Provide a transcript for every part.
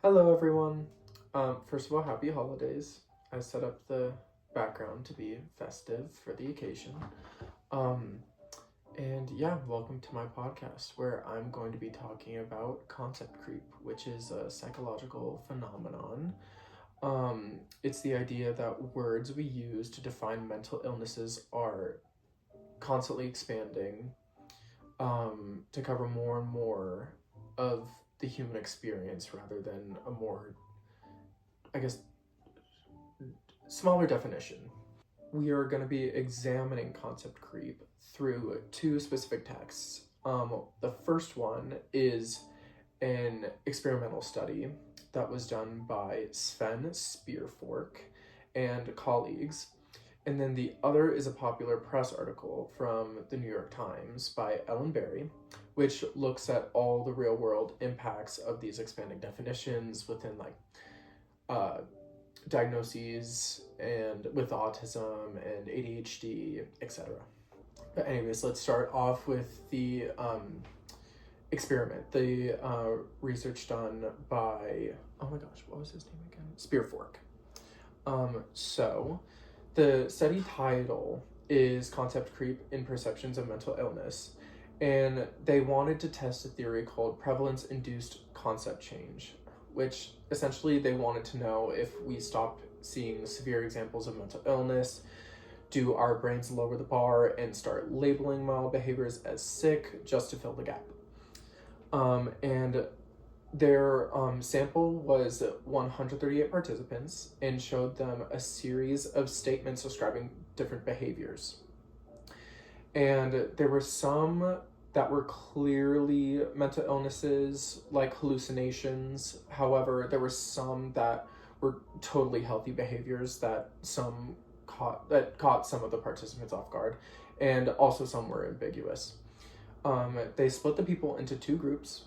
Hello, everyone. First of all, happy holidays. I set up the background to be festive for the occasion. Um, and yeah, welcome to my podcast where I'm going to be talking about concept creep, which is a psychological phenomenon. It's the idea that words we use to define mental illnesses are constantly expanding to cover more and more of the human experience rather than a more, I guess, smaller definition. We are going to be examining concept creep through two specific texts. The first one is an experimental study that was done by Sven Spearfork and colleagues. And then the other is a popular press article from the New York Times by Ellen Berry, which looks at all the real world impacts of these expanding definitions within diagnoses and with autism and ADHD, etc. But anyways, let's start off with the experiment, the research done by, oh my gosh, what was his name again? Spearfork. So the study title is Concept Creep in Perceptions of Mental Illness, and they wanted to test a theory called prevalence-induced concept change, which essentially they wanted to know if we stop seeing severe examples of mental illness, do our brains lower the bar and start labeling mild behaviors as sick just to fill the gap. And their sample was 138 participants and showed them a series of statements describing different behaviors. And there were some that were clearly mental illnesses, like hallucinations. However, there were some that were totally healthy behaviors that caught some of the participants off guard, and also some were ambiguous. They split the people into two groups.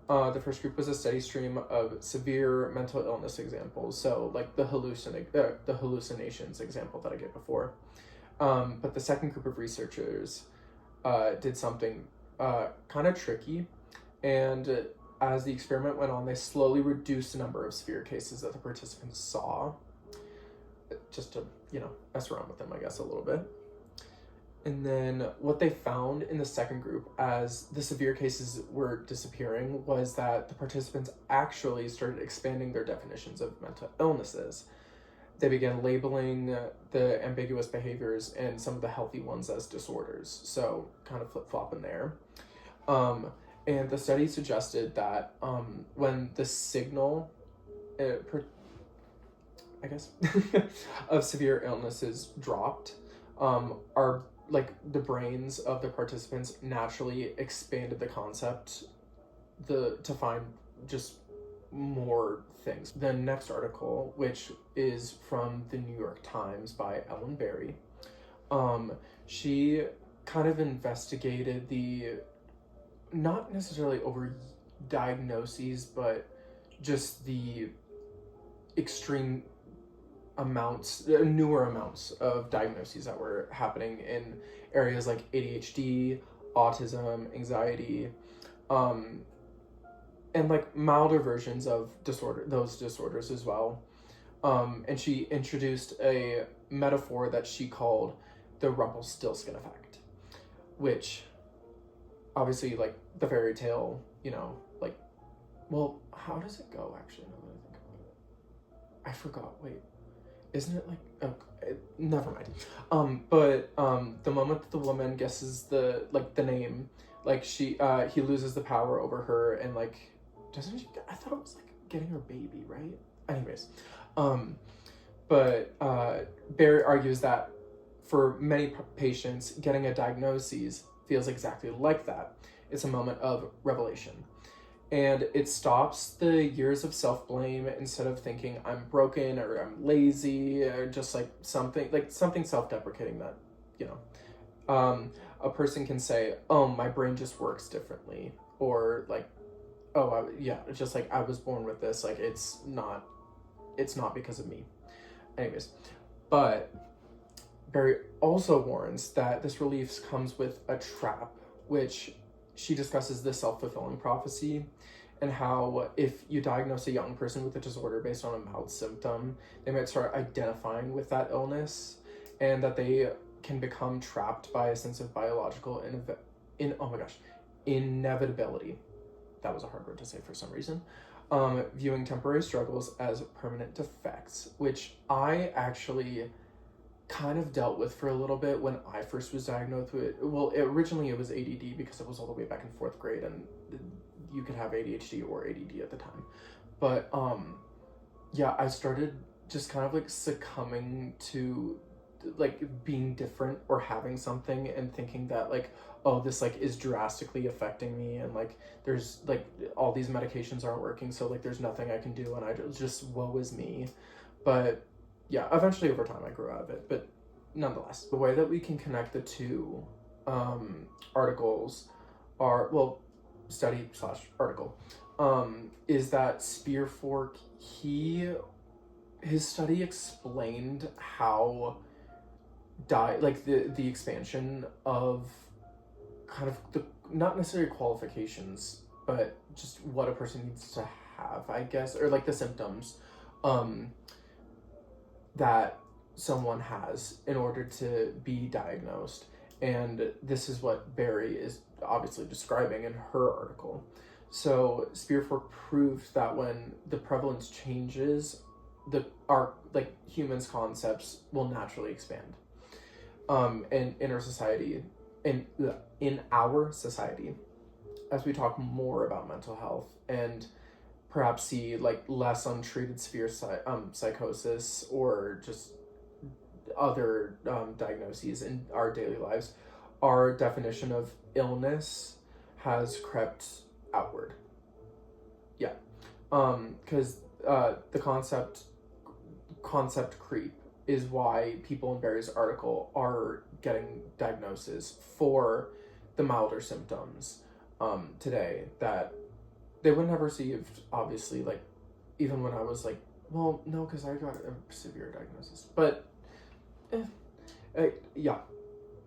The first group was a steady stream of severe mental illness examples, so like the hallucinations example that I gave before. But the second group of researchers did something kind of tricky, and as the experiment went on, they slowly reduced the number of severe cases that the participants saw, just to, mess around with them, I guess, a little bit. And then what they found in the second group, as the severe cases were disappearing, was that the participants actually started expanding their definitions of mental illnesses. They began labeling the ambiguous behaviors and some of the healthy ones as disorders. So kind of flip-flopping there. And the study suggested that when the signal, of severe illnesses dropped, the brains of the participants naturally expanded the concept to find just more things. The next article, which is from the New York Times by Ellen Berry, she kind of investigated the, not necessarily over diagnoses, but just the extreme newer amounts of diagnoses that were happening in areas like ADHD, autism, anxiety, and like milder versions of those disorders as well. And she introduced a metaphor that she called the Rumpelstiltskin effect, which obviously, like the fairy tale, how does it go actually? Now that I think about it, I forgot. Wait, isn't it like, never mind. But the moment that the woman guesses the name, he loses the power over her, and doesn't she? I thought it was like getting her baby, right? Anyways, but Barry argues that for many patients, getting a diagnosis feels exactly like that. It's a moment of revelation. And it stops the years of self-blame instead of thinking I'm broken or I'm lazy or just something self-deprecating that, a person can say, oh, my brain just works differently, or just I was born with this, it's not because of me. Anyways, but Barry also warns that this relief comes with a trap, which she discusses the self-fulfilling prophecy, and how if you diagnose a young person with a disorder based on a mild symptom, they might start identifying with that illness, and that they can become trapped by a sense of biological inevitability. That was a hard word to say for some reason. Viewing temporary struggles as permanent defects, which I actually kind of dealt with for a little bit when I first was diagnosed with. Well, originally it was ADD because it was all the way back in 4th grade, and you could have ADHD or ADD at the time. But yeah, I started just kind of like succumbing to like being different or having something and thinking that like, oh, this like is drastically affecting me, and like there's like all these medications aren't working, so like there's nothing I can do, and I just woe is me. But yeah, eventually over time I grew out of it. But nonetheless, the way that we can connect the two articles are, well, study slash article, is that Spearfork, his study explained how the expansion of kind of the, not necessarily qualifications, but just what a person needs to have, I guess, or like the symptoms that someone has in order to be diagnosed. And this is what Barry is obviously describing in her article. So Spearfork proved that when the prevalence changes, our like humans' concepts will naturally expand. And in our society, in our society, as we talk more about mental health and perhaps see like less untreated severe psychosis or just other diagnoses in our daily lives, our definition of illness has crept outward. Yeah, because the concept creep is why people in Barry's article are getting diagnoses for the milder symptoms today that they wouldn't have received, obviously, like, even when I was like, well, no, because I got a severe diagnosis. But, yeah,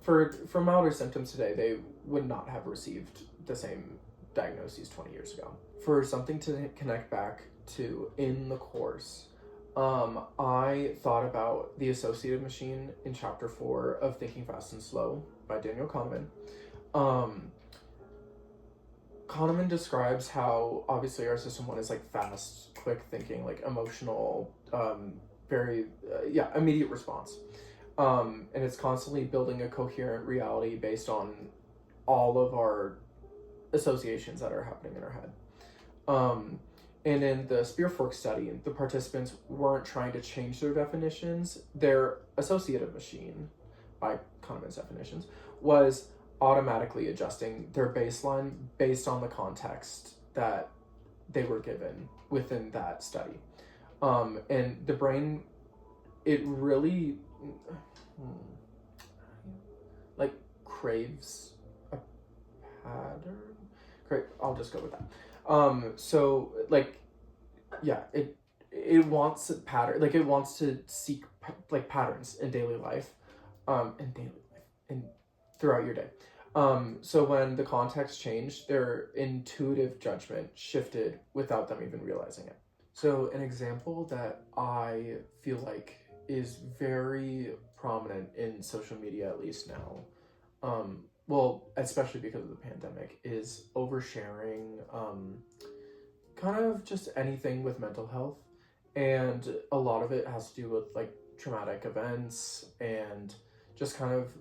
for milder symptoms today, they would not have received the same diagnoses 20 years ago. For something to connect back to in the course, I thought about the associative machine in chapter 4 of Thinking Fast and Slow by Daniel Kahneman. Kahneman describes how obviously our system 1 is like fast, quick thinking, like emotional, very immediate response, and it's constantly building a coherent reality based on all of our associations that are happening in our head. And in the Spearfork study, the participants weren't trying to change their definitions. Their associative machine, by Kahneman's definitions, was automatically adjusting their baseline based on the context that they were given within that study. And the brain, it really like craves a pattern. Great, I'll just go with that. So like, yeah, it wants a pattern, like it wants to seek like patterns in daily life, and throughout your day. So when the context changed, their intuitive judgment shifted without them even realizing it. So an example that I feel like is very prominent in social media, at least now, well, especially because of the pandemic, is oversharing, kind of just anything with mental health. And a lot of it has to do with like traumatic events and just kind of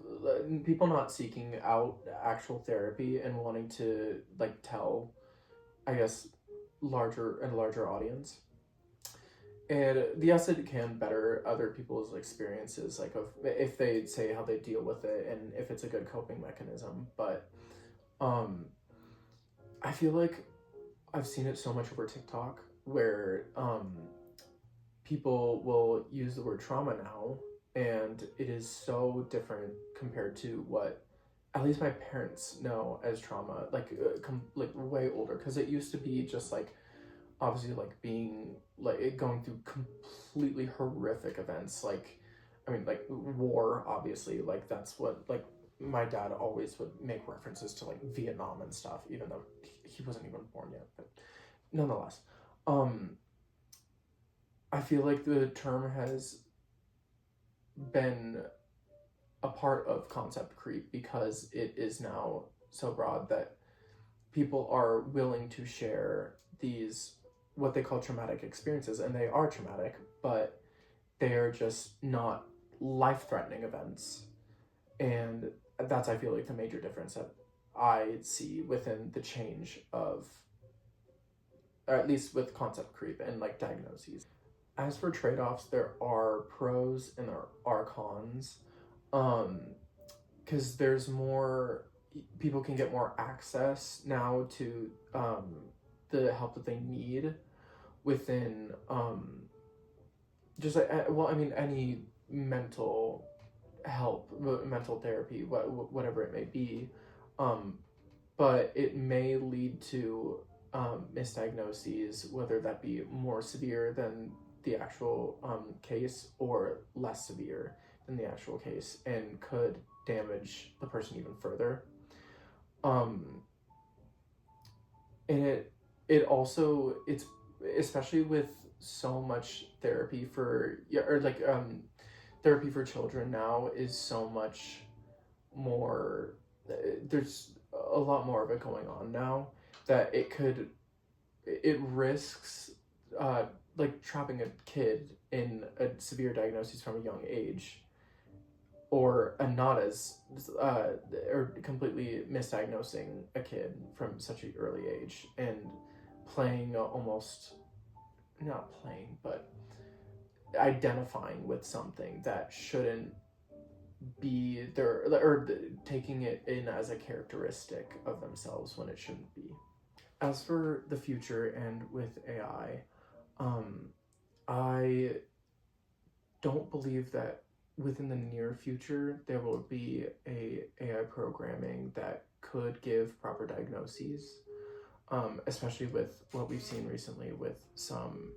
people not seeking out actual therapy and wanting to like tell, I guess, larger audience. And yes, it can better other people's experiences, like of if they say how they deal with it and if it's a good coping mechanism. But I feel like I've seen it so much over TikTok where people will use the word trauma now, and it is so different compared to what at least my parents know as trauma, like way older, because it used to be just like obviously like being like going through completely horrific events, like I mean like war, obviously, like that's what like my dad always would make references to like Vietnam and stuff, even though he wasn't even born yet. But nonetheless, I feel like the term has been a part of concept creep because it is now so broad that people are willing to share these what they call traumatic experiences, and they are traumatic, but they are just not life-threatening events. And that's, I feel like, the major difference that I see within the change of, or at least with concept creep and like diagnoses. As for trade-offs, there are pros and there are cons. um because there's more, people can get more access now to the help that they need within just like, well, I mean, any mental help, mental therapy, whatever it may be. um but it may lead to misdiagnoses, whether that be more severe than the actual case or less severe than the actual case, and could damage the person even further. Um, and it also, it's especially with so much therapy for, yeah, or like therapy for children now is so much more, there's a lot more of it going on now, that it risks like trapping a kid in a severe diagnosis from a young age, or a not as or completely misdiagnosing a kid from such an early age, and playing almost, not playing, but identifying with something that shouldn't be there, or taking it in as a characteristic of themselves when it shouldn't be. As for the future and with AI, I don't believe that within the near future there will be a AI programming that could give proper diagnoses, especially with what we've seen recently with some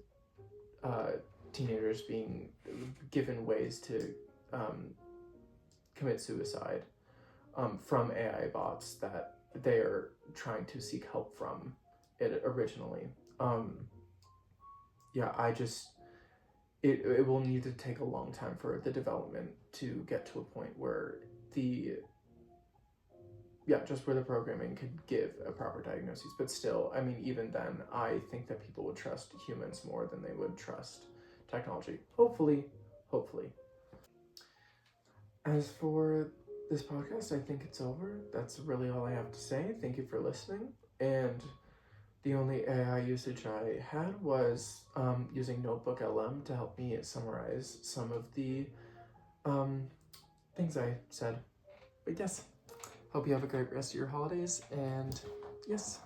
teenagers being given ways to commit suicide from AI bots that they are trying to seek help from it originally. Yeah, I just, it will need to take a long time for the development to get to a point where the, yeah, just where the programming could give a proper diagnosis. But still, I mean, even then, I think that people would trust humans more than they would trust technology. Hopefully. As for this podcast, I think it's over. That's really all I have to say. Thank you for listening. And the only AI usage I had was using Notebook LM to help me summarize some of the things I said. But yes, hope you have a great rest of your holidays, and yes.